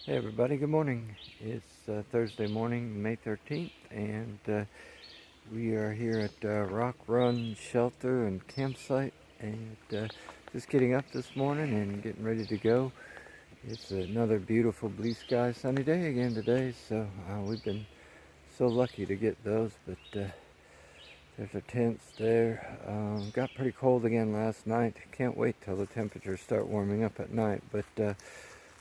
Hey everybody, good morning. It's Thursday morning, May 13th, and we are here at Rock Run Shelter and Campsite, and just getting up this morning and getting ready to go. It's another beautiful blue sky sunny day again today, so we've been so lucky to get those, but there's our tents there. Got pretty cold again last night. Can't wait till the temperatures start warming up at night, but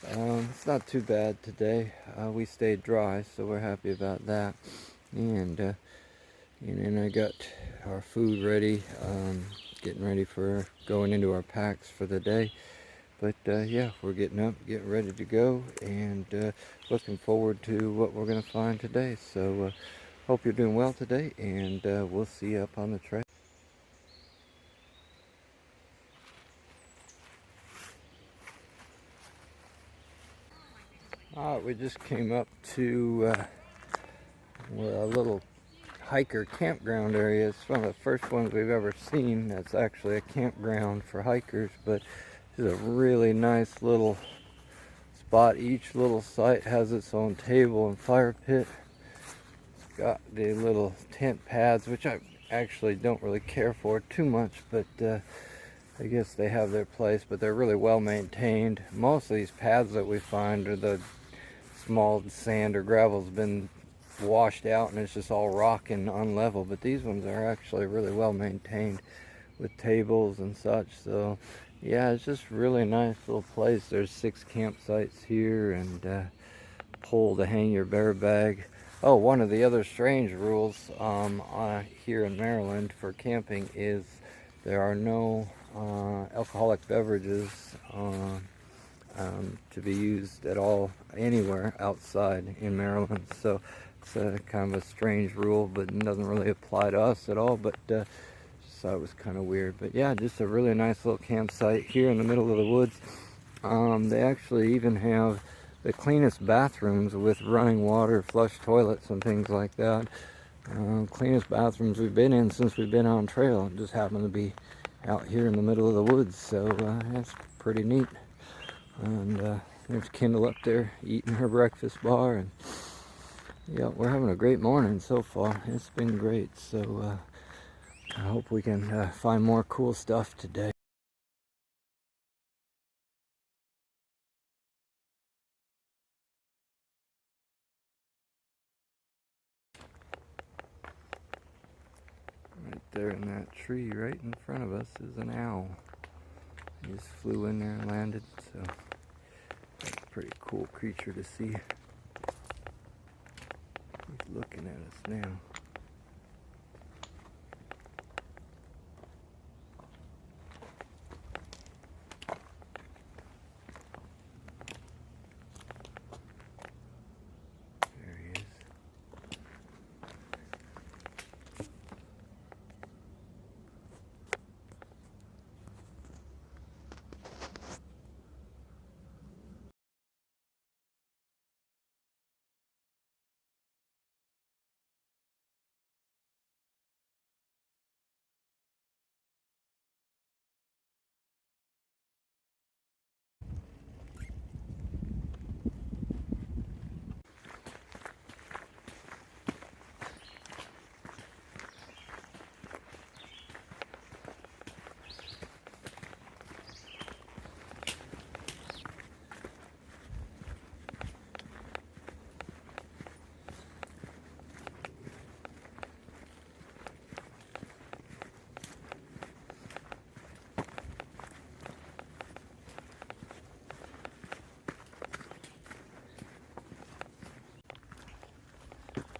it's not too bad today. We stayed dry, so we're happy about that. And then I got our food ready, getting ready for going into our packs for the day. But yeah, we're getting up, getting ready to go, and looking forward to what we're going to find today. So hope you're doing well today, and we'll see you up on the trail. Alright, we just came up to a little hiker campground area. It's one of the first ones we've ever seen that's actually a campground for hikers, but it's a really nice little spot. Each little site has its own table and fire pit. It's got the little tent pads, which I actually don't really care for too much, but I guess they have their place, but they're really well maintained. Most of these pads that we find are the small sand or gravel's been washed out and it's just all rock and unlevel, but these ones are actually really well maintained with tables and such. So yeah, it's just really nice little place. There's 6 campsites here, and pole to hang your bear bag. Oh, one of the other strange rules here in Maryland for camping is there are no alcoholic beverages to be used at all anywhere outside in Maryland. So it's kind of a strange rule, but it doesn't really apply to us at all. But just thought it was kind of weird. But yeah, just a really nice little campsite here in the middle of the woods. They actually even have the cleanest bathrooms with running water, flush toilets, and things like that. Cleanest bathrooms we've been in since we've been on trail. It just happened to be out here in the middle of the woods, so that's pretty neat. And there's Kendall up there eating her breakfast bar, and yeah, we're having a great morning so far. It's been great, so I hope we can find more cool stuff today. Right there in that tree right in front of us is an owl. He just flew in there and landed, so that's a pretty cool creature to see. He's looking at us now. There he is.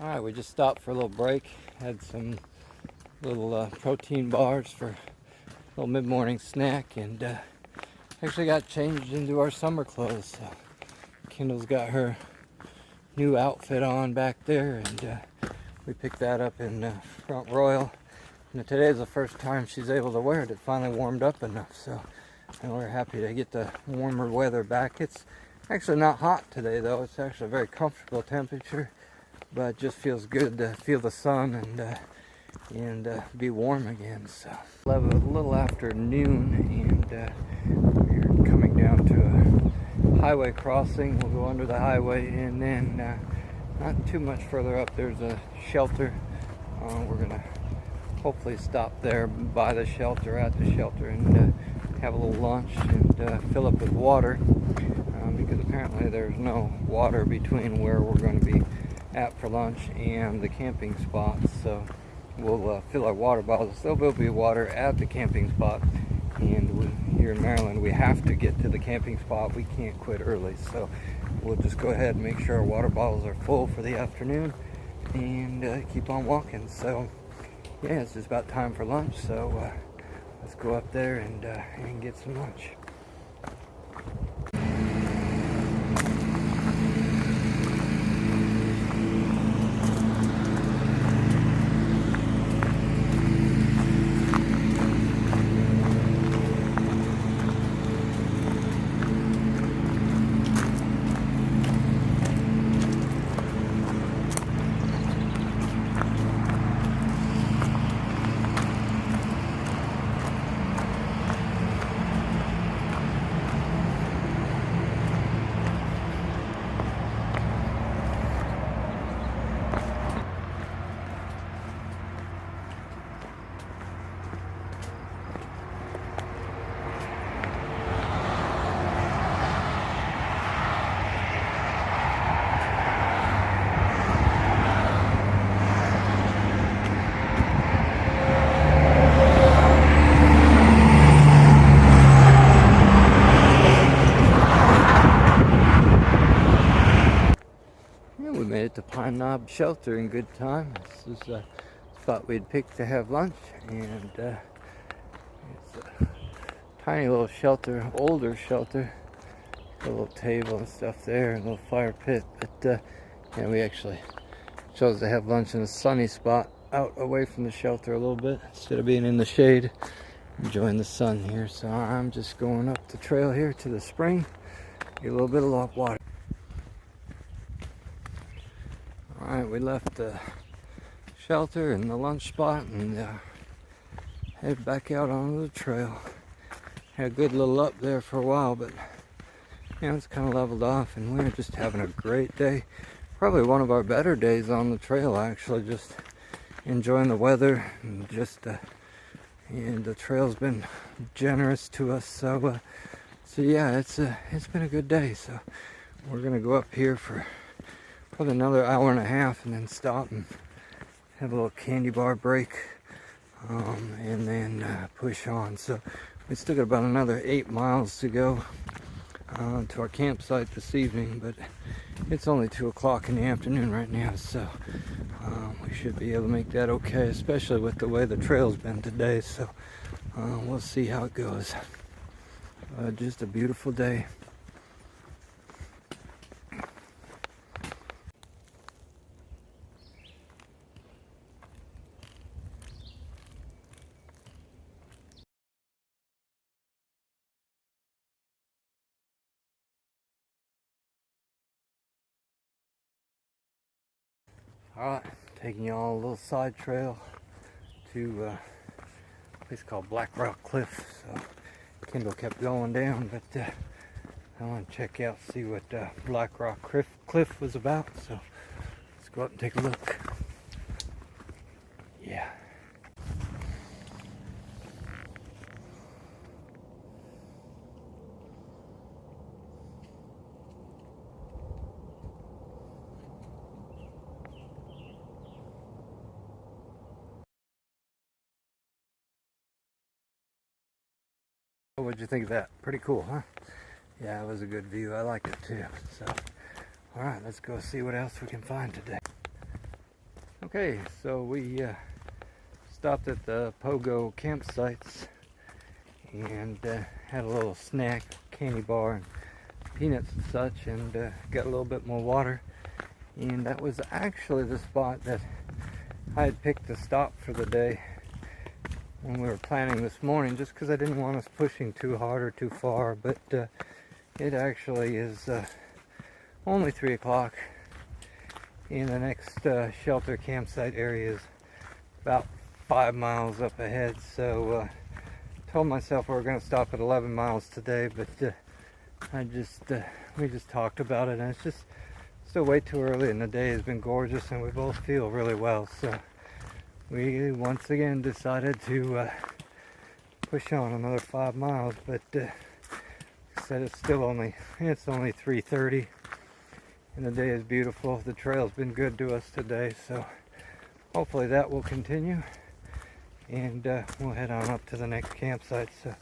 Alright, we just stopped for a little break. Had some little protein bars for a little mid-morning snack, and actually got changed into our summer clothes. So Kendall's got her new outfit on back there, and we picked that up in Front Royal. And today's the first time she's able to wear it. It finally warmed up enough, so and we're happy to get the warmer weather back. It's actually not hot today, though. It's actually a very comfortable temperature, but it just feels good to feel the sun and be warm again. So a little after noon, and we're coming down to a highway crossing. We'll go under the highway, and then not too much further up there's a shelter. We're gonna hopefully stop there by the shelter, at the shelter, and have a little lunch and fill up with water, because apparently there's no water between where we're going to be at for lunch and the camping spot. So we'll fill our water bottles. There will be water at the camping spot, and here in Maryland we have to get to the camping spot. We can't quit early, so we'll just go ahead and make sure our water bottles are full for the afternoon and keep on walking. So yeah, it's just about time for lunch, so let's go up there and get some lunch. We made it to Pine Knob Shelter in good time. This is a spot we'd picked to have lunch, and it's a tiny little shelter, older shelter. A little table and stuff there, a little fire pit, but yeah, we actually chose to have lunch in a sunny spot out away from the shelter a little bit instead of being in the shade, enjoying the sun here. So I'm just going up the trail here to the spring, get a little bit of water. Alright, we left the shelter and the lunch spot and head back out onto the trail. Had a good little up there for a while, but you know, it's kind of leveled off, and we're just having a great day. Probably one of our better days on the trail, actually. Just enjoying the weather, and just and the trail's been generous to us. So yeah, it's been a good day. So we're gonna go up here for probably another hour and a half, and then stop and have a little candy bar break, and then push on. So we still got about another 8 miles to go to our campsite this evening, but it's only 2 o'clock in the afternoon right now, so we should be able to make that okay, especially with the way the trail's been today. So we'll see how it goes. Just a beautiful day. Alright, taking you on a little side trail to a place called Black Rock Cliff. So Kendall kept going down, but I want to check out, see what Black Rock Cliff was about. So let's go up and take a look. Yeah. What'd you think of that? Pretty cool, huh? Yeah, it was a good view. I like it too. So, alright, let's go see what else we can find today. Okay, so we stopped at the Pogo campsites and had a little snack, candy bar and peanuts and such, and got a little bit more water. And that was actually the spot that I had picked to stop for the day when we were planning this morning, just because I didn't want us pushing too hard or too far. But it actually is only 3 o'clock, and the next shelter campsite area is about 5 miles up ahead. So told myself we were going to stop at 11 miles today, but I just we just talked about it, and it's just still way too early, and the day has been gorgeous, and we both feel really well. So we once again decided to push on another 5 miles, but said it's only 3:30, and the day is beautiful. The trail's been good to us today, so hopefully that will continue, and we'll head on up to the next campsite. So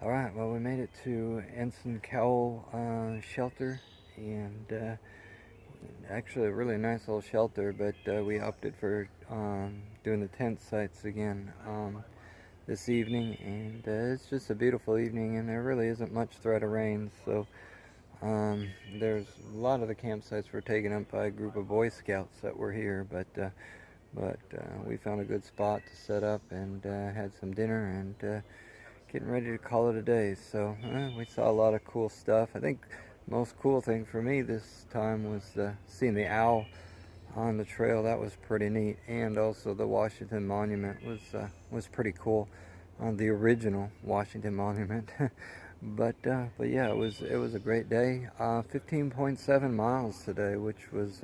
all right, well, we made it to Ensign Cowell shelter, and actually a really nice little shelter, but we opted for doing the tent sites again this evening, and it's just a beautiful evening, and there really isn't much threat of rain. So there's a lot of the campsites were taken up by a group of Boy Scouts that were here, but we found a good spot to set up, and had some dinner, and getting ready to call it a day. So we saw a lot of cool stuff. I think the most cool thing for me this time was seeing the owl on the trail. That was pretty neat, and also the Washington Monument was pretty cool, on the original Washington Monument. but yeah, it was a great day. 15.7 miles today, which was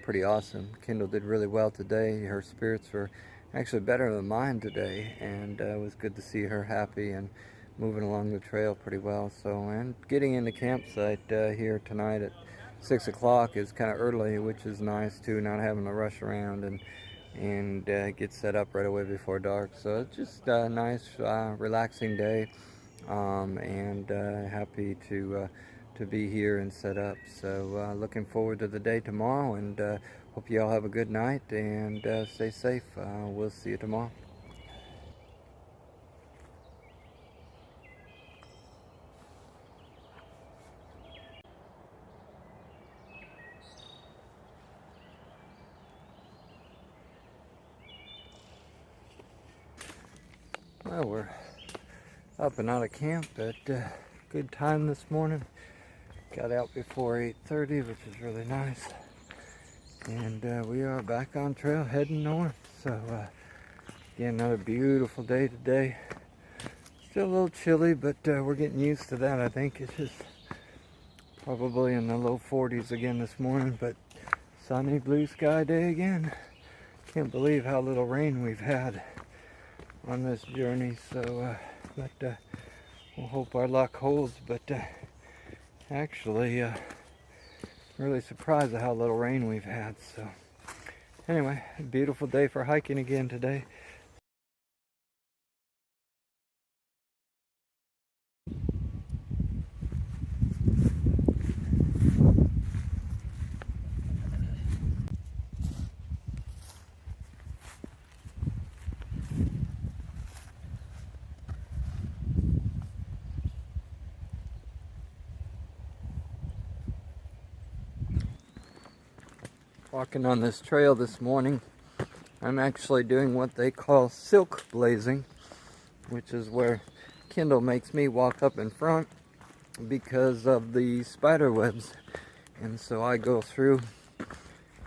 pretty awesome. Kendall did really well today. Her spirits were actually better than mine today, and it was good to see her happy and moving along the trail pretty well. So, and getting in the campsite here tonight at 6 o'clock is kind of early, which is nice too, not having to rush around and get set up right away before dark. So it's just a nice relaxing day, and happy to be here and set up. So looking forward to the day tomorrow, and hope you all have a good night, and stay safe. We'll see you tomorrow. Well, we're up and out of camp at good time this morning. Got out before 8:30, which is really nice. And we are back on trail heading north. So again, another beautiful day today. Still a little chilly, but we're getting used to that. I think it's just probably in the low 40s again this morning, but sunny blue sky day again. Can't believe how little rain we've had on this journey. So we'll hope our luck holds, but actually really surprised at how little rain we've had. So anyway, beautiful day for hiking again today. Walking on this trail this morning, I'm actually doing what they call silk blazing, which is where Kendall makes me walk up in front because of the spider webs. And so I go through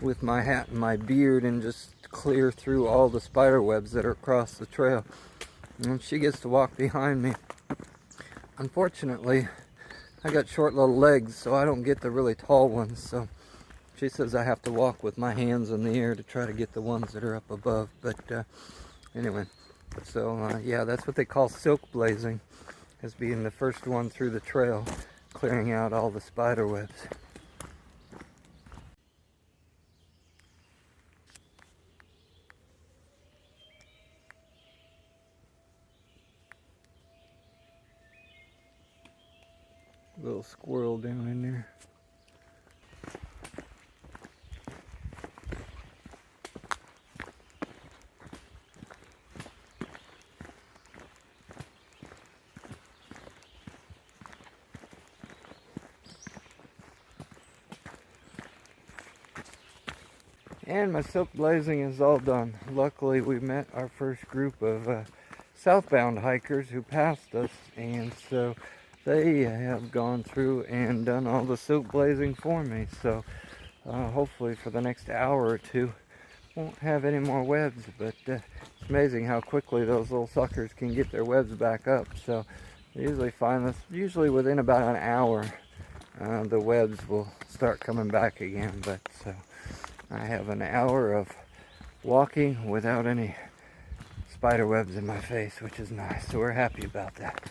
with my hat and my beard and just clear through all the spider webs that are across the trail. And she gets to walk behind me. Unfortunately, I got short little legs, so I don't get the really tall ones. So she says I have to walk with my hands in the air to try to get the ones that are up above. But anyway, so yeah, that's what they call silk blazing, as being the first one through the trail, clearing out all the spider webs. Little squirrel down in there. And my silk blazing is all done. Luckily, we met our first group of southbound hikers who passed us, and so they have gone through and done all the silk blazing for me. So hopefully for the next hour or two, won't have any more webs. But it's amazing how quickly those little suckers can get their webs back up. So I usually find this, usually within about an hour, the webs will start coming back again. But so I have an hour of walking without any spider webs in my face, which is nice. So we're happy about that.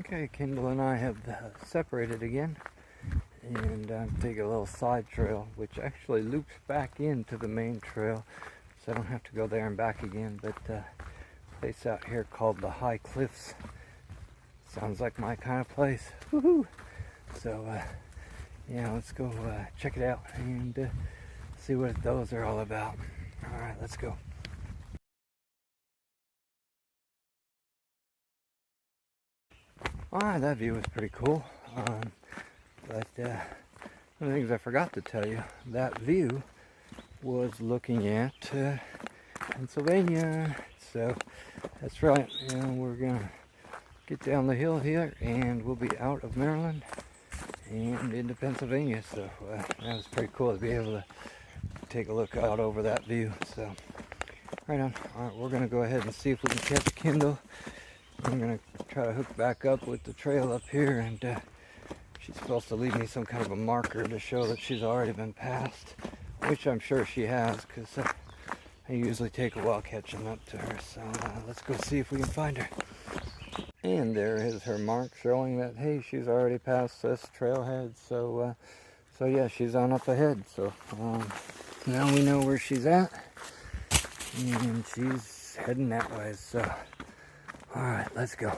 Okay, Kendall and I have separated again, and I'm taking a little side trail, which actually loops back into the main trail, so I don't have to go there and back again. But place out here called the High Cliffs. Sounds like my kind of place. Woohoo! So yeah, let's go check it out and see what those are all about. All right, let's go. Alright, that view was pretty cool. But one of the things I forgot to tell you, that view was looking at Pennsylvania. So that's right, you know, we're gonna get down the hill here and we'll be out of Maryland and into Pennsylvania. So that was pretty cool to be able to take a look out over that view. So right on. Alright, we're gonna go ahead and see if we can catch Kendall. I'm gonna try to hook back up with the trail up here, and she's supposed to leave me some kind of a marker to show that she's already been passed, which I'm sure she has, because I usually take a while catching up to her. So let's go see if we can find her. And there is her mark showing that, hey, she's already passed this trailhead. So, so yeah, she's on up ahead. So now we know where she's at, and she's heading that way. So, all right, let's go.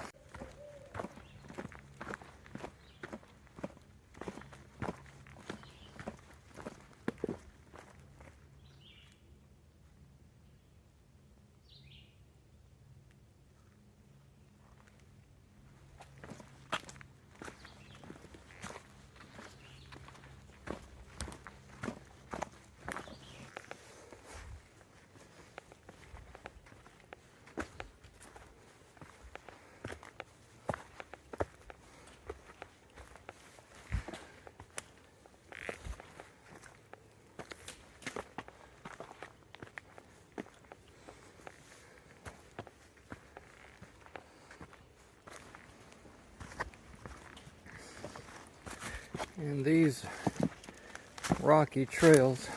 And these rocky trails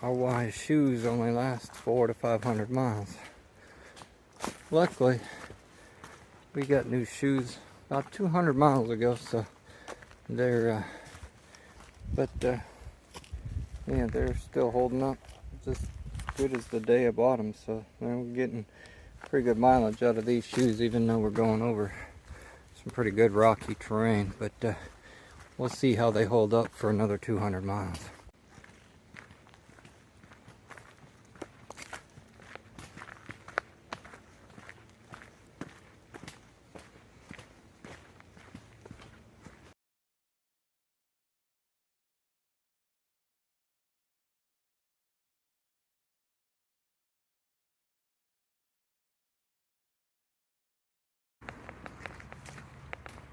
are why shoes only last 400 to 500 miles. Luckily, we got new shoes about 200 miles ago, so they're, yeah, they're still holding up just as good as the day I bought them. So we're getting pretty good mileage out of these shoes, even though we're going over some pretty good rocky terrain. But we'll see how they hold up for another 200 miles.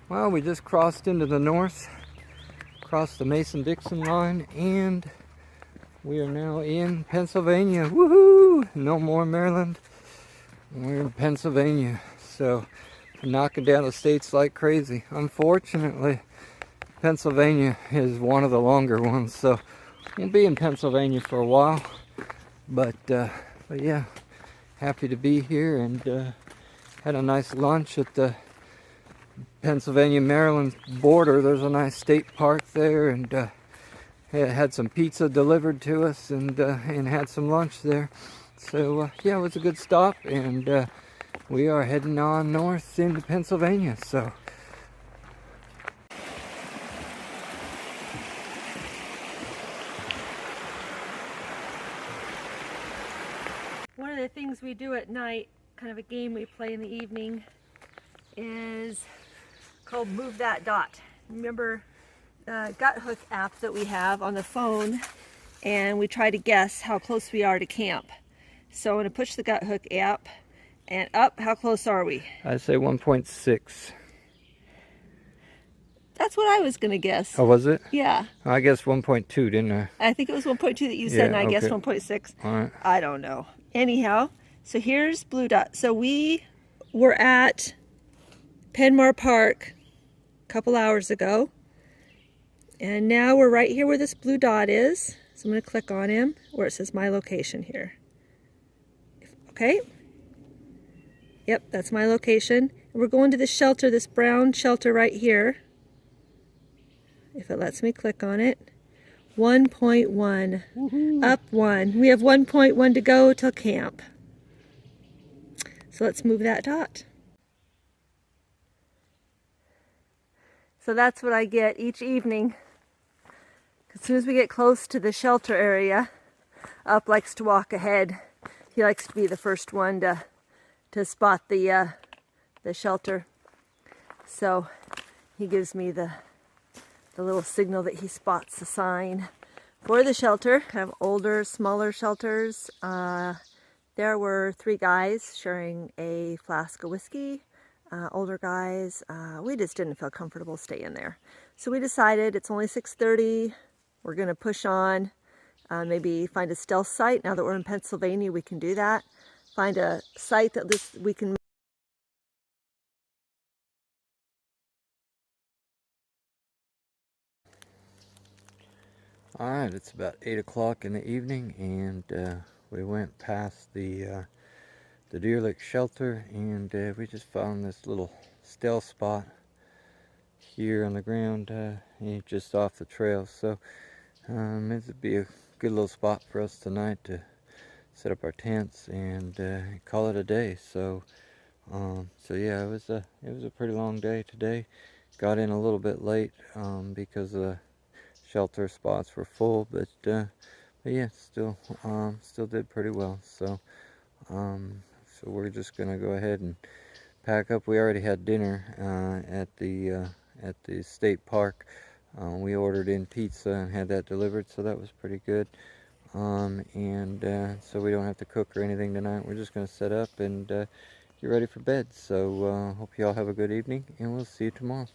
Well, we just crossed into the north, crossed the Mason-Dixon line, and we are now in Pennsylvania. Woohoo! No more Maryland. We're in Pennsylvania. So, we're knocking down the states like crazy. Unfortunately, Pennsylvania is one of the longer ones, so we'll be in Pennsylvania for a while. But yeah, happy to be here, and had a nice lunch at the Pennsylvania-Maryland border. There's a nice state park there, and had some pizza delivered to us, and had some lunch there. So yeah, it was a good stop, and we are heading on north into Pennsylvania. So one of the things we do at night, kind of a game we play in the evening, is called Move That Dot. Remember the gut hook app that we have on the phone, and we try to guess how close we are to camp. So I'm going to push the gut hook app, and up, how close are we? I say 1.6. That's what I was going to guess. Oh, was it? Yeah. I guessed 1.2, didn't I? I think it was 1.2 that you said, and I guessed 1.6. All right. I don't know. Anyhow, so here's Blue Dot. So we were at Penmar Park a couple hours ago, and now we're right here where this blue dot is. So I'm going to click on him where it says my location here. Okay. Yep, that's my location. And we're going to the shelter, this brown shelter right here. If it lets me click on it. 1.1. Up 1. We have 1.1 to go till camp. So let's move that dot. So that's what I get each evening. As soon as we get close to the shelter area, Up likes to walk ahead. He likes to be the first one to spot the shelter. So he gives me the little signal that he spots the sign for the shelter. Kind of older, smaller shelters. There were 3 guys sharing a flask of whiskey. Older guys, we just didn't feel comfortable staying there. So we decided it's only 6:30, we're gonna push on, maybe find a stealth site. Now that we're in Pennsylvania, we can do that. Find a site that we can. All right, it's about 8 o'clock in the evening, and we went past the the Deer Lick shelter, and we just found this little stealth spot here on the ground, just off the trail. So this would be a good little spot for us tonight to set up our tents and call it a day. So yeah, it was a pretty long day today. Got in a little bit late because the shelter spots were full, but yeah, still did pretty well. So so we're just gonna go ahead and pack up. We already had dinner at the state park. We ordered in pizza and had that delivered, so that was pretty good. So we don't have to cook or anything tonight. We're just gonna set up and get ready for bed. So hope you all have a good evening, and we'll see you tomorrow.